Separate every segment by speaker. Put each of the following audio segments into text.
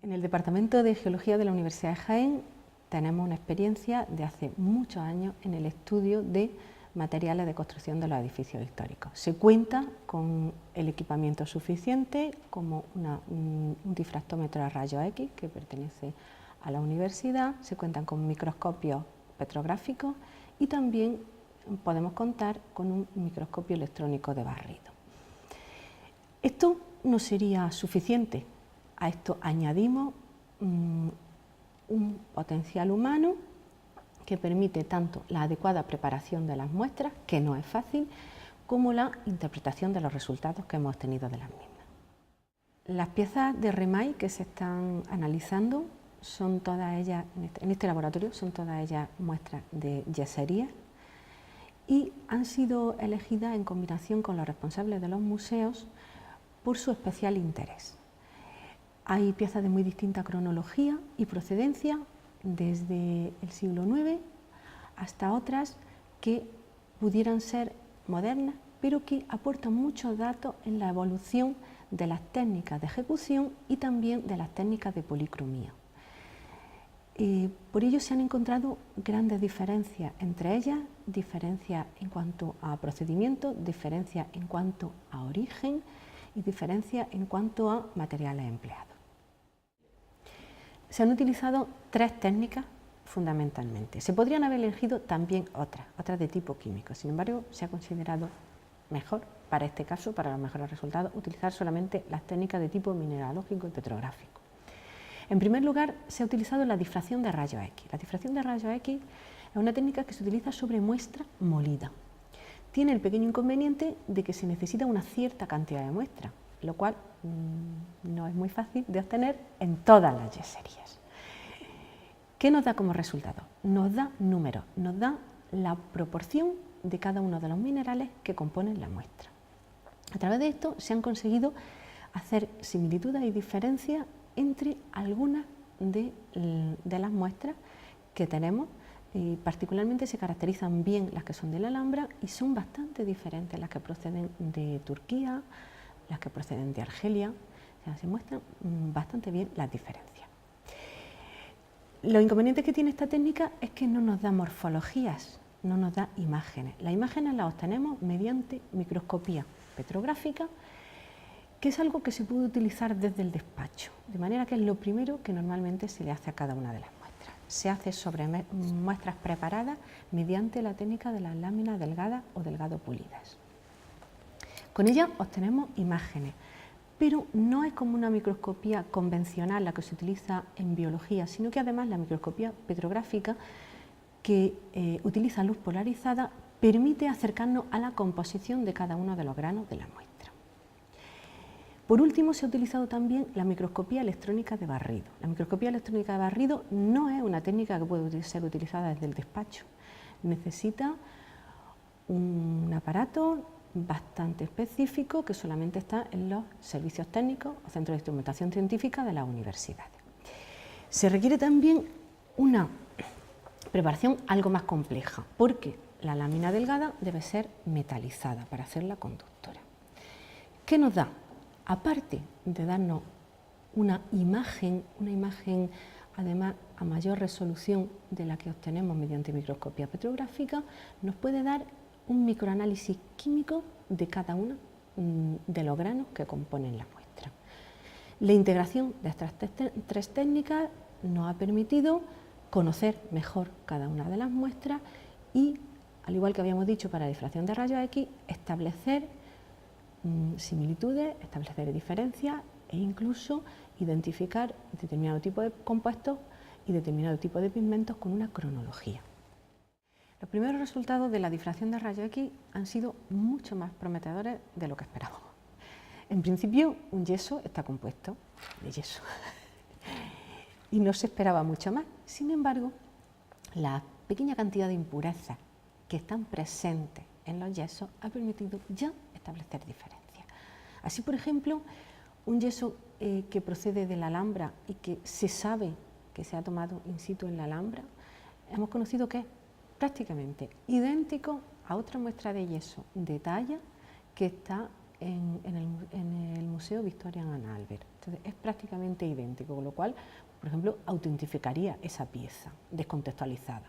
Speaker 1: En el Departamento de Geología de la Universidad de Jaén tenemos una experiencia de hace muchos años en el estudio de materiales de construcción de los edificios históricos. Se cuenta con el equipamiento suficiente como un difractómetro a rayos X que pertenece a la universidad, se cuentan con microscopios petrográficos y también podemos contar con un microscopio electrónico de barrido. Esto no sería suficiente. A esto añadimos un potencial humano que permite tanto la adecuada preparación de las muestras, que no es fácil, como la interpretación de los resultados que hemos obtenido de las mismas. Las piezas de REMAI que se están analizando son todas ellas, en este laboratorio, son todas ellas muestras de yesería y han sido elegidas en combinación con los responsables de los museos por su especial interés. Hay piezas de muy distinta cronología y procedencia, desde el siglo IX hasta otras que pudieran ser modernas, pero que aportan muchos datos en la evolución de las técnicas de ejecución y también de las técnicas de policromía. Por ello se han encontrado grandes diferencias entre ellas, diferencias en cuanto a procedimiento, diferencias en cuanto a origen y diferencias en cuanto a materiales empleados. Se han utilizado tres técnicas fundamentalmente. Se podrían haber elegido también otras de tipo químico, sin embargo se ha considerado mejor, para este caso, para los mejores resultados, utilizar solamente las técnicas de tipo mineralógico y petrográfico. En primer lugar, se ha utilizado la difracción de rayos X. La difracción de rayos X es una técnica que se utiliza sobre muestra molida. Tiene el pequeño inconveniente de que se necesita una cierta cantidad de muestra, lo cual no es muy fácil de obtener en todas las yeserías. ¿Qué nos da como resultado? Nos da números, nos da la proporción de cada uno de los minerales que componen la muestra. A través de esto se han conseguido hacer similitudes y diferencias entre algunas de las muestras que tenemos. Particularmente se caracterizan bien las que son de la Alhambra y son bastante diferentes las que proceden de Turquía, las que proceden de Argelia. O sea, se muestran bastante bien las diferencias. Lo inconveniente que tiene esta técnica es que no nos da morfologías, no nos da imágenes. Las imágenes las obtenemos mediante microscopía petrográfica, que es algo que se puede utilizar desde el despacho, de manera que es lo primero que normalmente se le hace a cada una de las muestras. Se hace sobre muestras preparadas mediante la técnica de las láminas delgadas o delgado pulidas. Con ella obtenemos imágenes, pero no es como una microscopía convencional la que se utiliza en biología, sino que además la microscopía petrográfica, que utiliza luz polarizada, permite acercarnos a la composición de cada uno de los granos de la muestra. Por último, se ha utilizado también la microscopía electrónica de barrido. La microscopía electrónica de barrido no es una técnica que puede ser utilizada desde el despacho. Necesita un aparato bastante específico que solamente está en los servicios técnicos o centros de instrumentación científica de las universidades. Se requiere también una preparación algo más compleja, porque la lámina delgada debe ser metalizada para hacerla conductora. ¿Qué nos da? Aparte de darnos una imagen además a mayor resolución de la que obtenemos mediante microscopía petrográfica, nos puede dar un microanálisis químico de cada uno de los granos que componen la muestra. La integración de estas tres técnicas nos ha permitido conocer mejor cada una de las muestras y, al igual que habíamos dicho para la difracción de rayos X, establecer similitudes, establecer diferencias e incluso identificar determinado tipo de compuestos y determinado tipo de pigmentos con una cronología. Los primeros resultados de la difracción de rayos X han sido mucho más prometedores de lo que esperábamos. En principio, un yeso está compuesto de yeso y no se esperaba mucho más. Sin embargo, la pequeña cantidad de impurezas que están presentes en los yesos ha permitido ya establecer diferencias. Así, por ejemplo, un yeso que procede de la Alhambra y que se sabe que se ha tomado in situ en la Alhambra, hemos conocido que es prácticamente idéntico a otra muestra de yeso de talla que está en el Museo Victorian and Albert. Entonces, es prácticamente idéntico, con lo cual, por ejemplo, autentificaría esa pieza descontextualizada.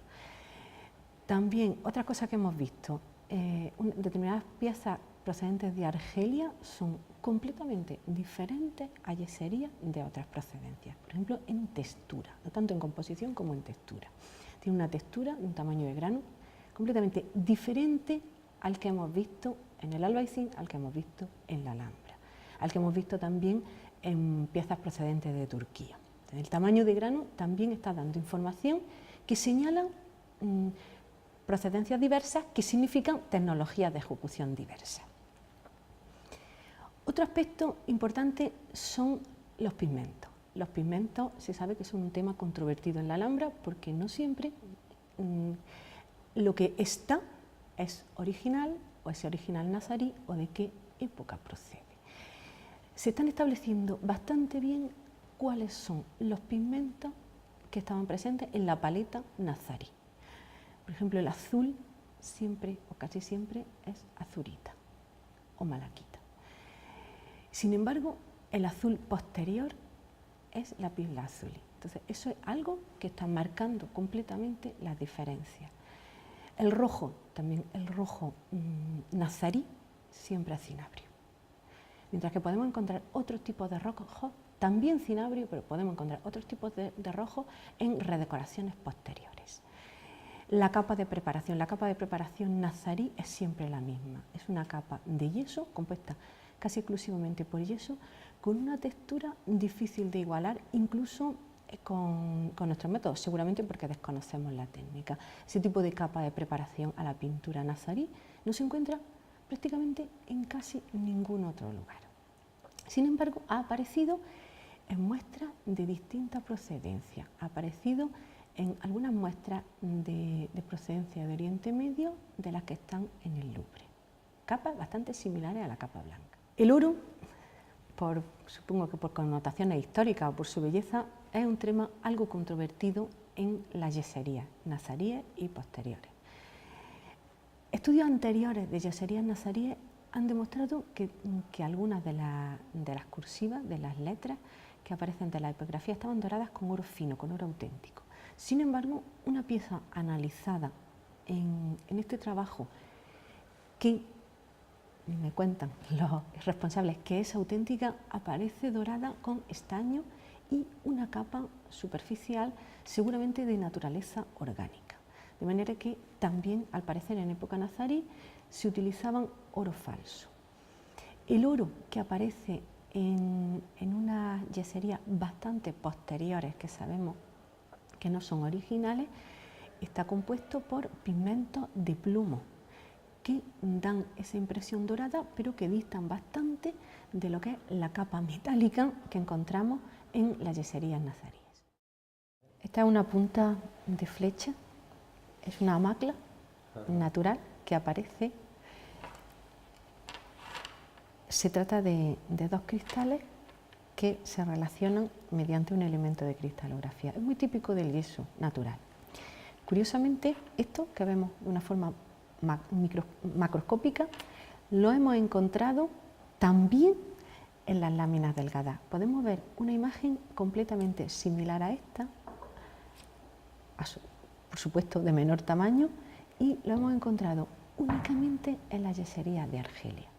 Speaker 1: También, otra cosa que hemos visto, determinadas piezas procedentes de Argelia son completamente diferentes a yeserías de otras procedencias, por ejemplo, en textura, tanto en composición como en textura. Tiene una textura, un tamaño de grano completamente diferente al que hemos visto en el Albaicín, al que hemos visto en la Alhambra, al que hemos visto también en piezas procedentes de Turquía. El tamaño de grano también está dando información que señalan procedencias diversas, que significan tecnologías de ejecución diversas. Otro aspecto importante son los pigmentos. Los pigmentos se sabe que son un tema controvertido en la Alhambra porque no siempre lo que está es original o es original nazarí o de qué época procede. Se están estableciendo bastante bien cuáles son los pigmentos que estaban presentes en la paleta nazarí. Por ejemplo, el azul siempre o casi siempre es azurita o malaquita. Sin embargo, el azul posterior es lapislázuli. Entonces, eso es algo que está marcando completamente las diferencias. El rojo, también el rojo nazarí, siempre es cinabrio. Mientras que podemos encontrar otros tipos de rojo, también cinabrio, pero podemos encontrar otros tipos de rojo en redecoraciones posteriores. La capa de preparación nazarí es siempre la misma. Es una capa de yeso compuesta casi exclusivamente por yeso, con una textura difícil de igualar, incluso con nuestros métodos, seguramente porque desconocemos la técnica. Ese tipo de capa de preparación a la pintura nazarí no se encuentra prácticamente en casi ningún otro lugar. Sin embargo, ha aparecido en muestras de distinta procedencia, ha aparecido en algunas muestras de procedencia de Oriente Medio de las que están en el Louvre. Capas bastante similares a la capa blanca. El oro, supongo que por connotaciones históricas o por su belleza, es un tema algo controvertido en las yeserías nazaríes y posteriores. Estudios anteriores de yeserías nazaríes han demostrado que algunas de las cursivas, de las letras que aparecen de la epigrafía, estaban doradas con oro fino, con oro auténtico. Sin embargo, una pieza analizada en este trabajo que me cuentan los responsables que es auténtica, aparece dorada con estaño y una capa superficial seguramente de naturaleza orgánica. De manera que también, al parecer, en época nazarí se utilizaban oro falso. El oro que aparece en unas yeserías bastante posteriores, que sabemos que no son originales, está compuesto por pigmentos de plomo, que dan esa impresión dorada, pero que distan bastante de lo que es la capa metálica que encontramos en las yeserías nazaríes. Esta es una punta de flecha, es una macla natural que aparece. Se trata de dos cristales que se relacionan mediante un elemento de cristalografía. Es muy típico del yeso natural. Curiosamente, esto que vemos de una forma macroscópica lo hemos encontrado también en las láminas delgadas. Podemos ver una imagen completamente similar a esta, por supuesto de menor tamaño, y lo hemos encontrado únicamente en las yeserías de Argelia.